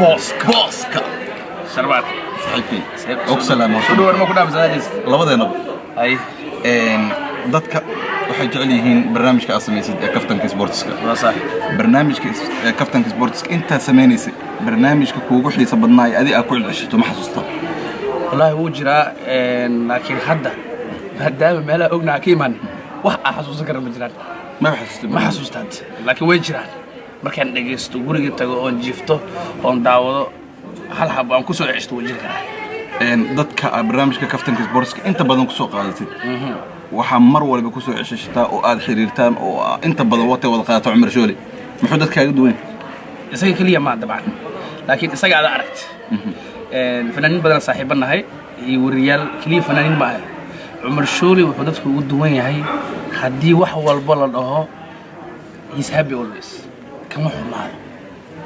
بوسكا شربات صاحبي أقسم شنو ما كنا بزاجس لبضنا أي dadka waxay jecel yihiin barnaamijka aad sameeysid ee kaftanka sportska waa sax barnaamijka kaftanka sportska inta sameeynaysa barnaamijka kuugu xiiso badnaay adii aad ku cilcishato ma xasuusta wallahi wuu jiraa laakiin hadda maadaama meelaha ognaha ka imaan wax aan xasuusan kara ma jiraan ma xasuustaad laakiin way jiraan markaan dhageysto guriga tago oon jifto oon daawado hal xab aan ku soo ceshto wajin karaa dadka barnaamijka kaftanka sportska inta badan ku soo qaadatay waxa mar walba ku soo ceshashtaa oo aad xiriirtaan oo inta badan wada qaato Umar Shooli muxuu dadkaaga duwan isaga kaliya ma dabcan laakiin isaga aad aragt fanaaniin badan saaxiibanahay iyo wariyaal kaliya fanaaniin ma aha Umar Shooli wuxuu dadku ugu duwan yahay hadii wax walba la dhaho he's happy always kama xumaado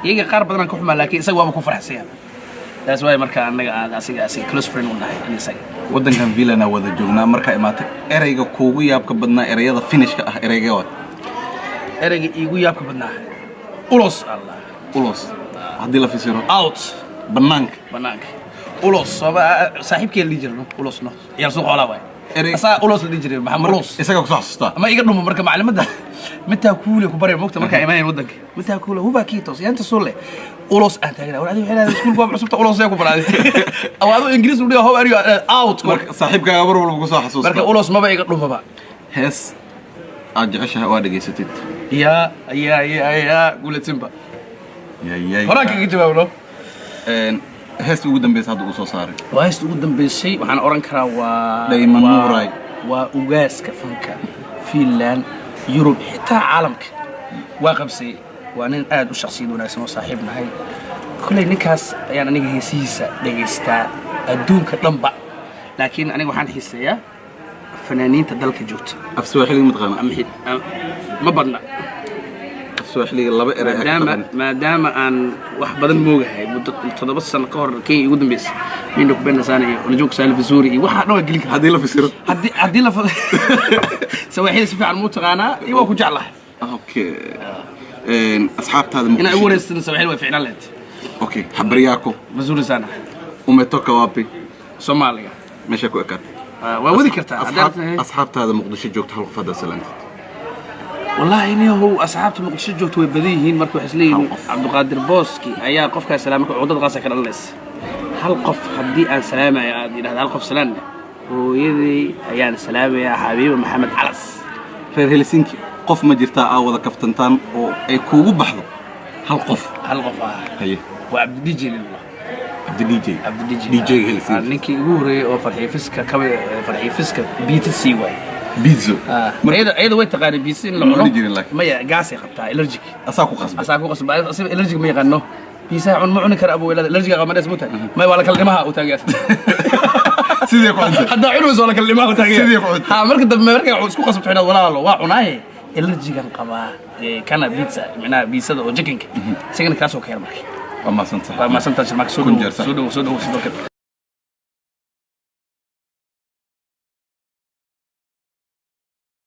iyaga qaar badan ka xumaa laakiin isaga waa ku faraxsan that's why marka anaga asiga close friend u nahay isaga wadankan Villana wada joognaa marka imaatay erayga kuugu yaabka badnaa erayada finishka ah erayga iigu yaabka badnaa ulos Allah ulos hadii la fisiro out banaanka ulos saaxiibkii la jirno ulos no yar soo qolaa way asa ulos la jiray maxamed ulos isaga ku saxsusta ama iga dhumo marka macluumaadda mata kuule ku baray moogta marka imaanay wadanka mata kuule huba kiitos yanta soo leh ulos aan taagna walaal waxay iskuul goob cusubta ulos ay ku baraaday awaado ingiriis u dhigo how are you out marka saaxiibkaaga mar walba ku soo xasuusta marka ulos maba iga dhumaba hees aad jeceshahay waa dhageysatid ya guulatimba ya horaanka ka jawaabno heesta ugu dambeysay hadda uu soo saaray waa heesta ugu dambeysay waxaan oran karaa waa Dayman Nuuray waa ugaaska fanka Finland Europe xitaa caalamka waa qabsay waa nin aad u shakhsiyad wanaagsan oo saaxiib nahay kulay ninkaas ayaan aniga heesihiisa dhageystaa adduunka dhanba laakiin aniga waxaan xiiseeyaa fanaaniinta dalka joogta af Soomaaliga mataqaana ma badna Soomaaliga laba eray maadaama aan wax badan moogahay muddo 7 sano ka hor Kenya ugu dambeysay min ku beenasanay oo joog Salif Suuri waxa dhan waa gelin kara hadii la fasiro hadii la Soomaaliga si fiican mutaqaana iyo waa ku jeclahay okay asxaabtaada ina ugu reestan Soomaaliga way fiicnaan lahayd okay habriyako mazuri sana umetoka wapi Soomaaliga meesha ku ekaan waa wadi kartaa asxaabtaada Muqdisho joogta hal qofada salaantid والله إني هو أصحابته مقدسة جوت ويبديهين مركو حسلين عبد القادر بوسكي أيها قف كسلامك عودة غاسة كان الله هل قف حدي أن سلامة يا دين هذا قف سلامة ويدي أيها سلامة يا حبيب محمد علس في هلسنكي قف مجرتا وذا كفتنتان أي كوب بحضو هل قف هي وعبد ديجي لله عبد ديجي هلسنكي نكي يقولي أو فرحي فسكا كوي فرحي فسكا بيت السيواي بيتزو ايضا وين تقارن بيسين لو ما قاسي خبطها الرجيك اساكو قصب الرجيك ما يغنو بيسا عن معن كر ابو ولاد الرجيك ما اسمه ما ولا كلمها او تاغيس سيدي كنت حدا عروس ولا كلمها او تاغيس سيدي كنت ها marka dambe marka isku qasabtayna walaalo waa cunaaye الرجيك qaba kana pizza macna biisada oo jikinka sigana kaasoo ka yar markay waa ma santa marka soo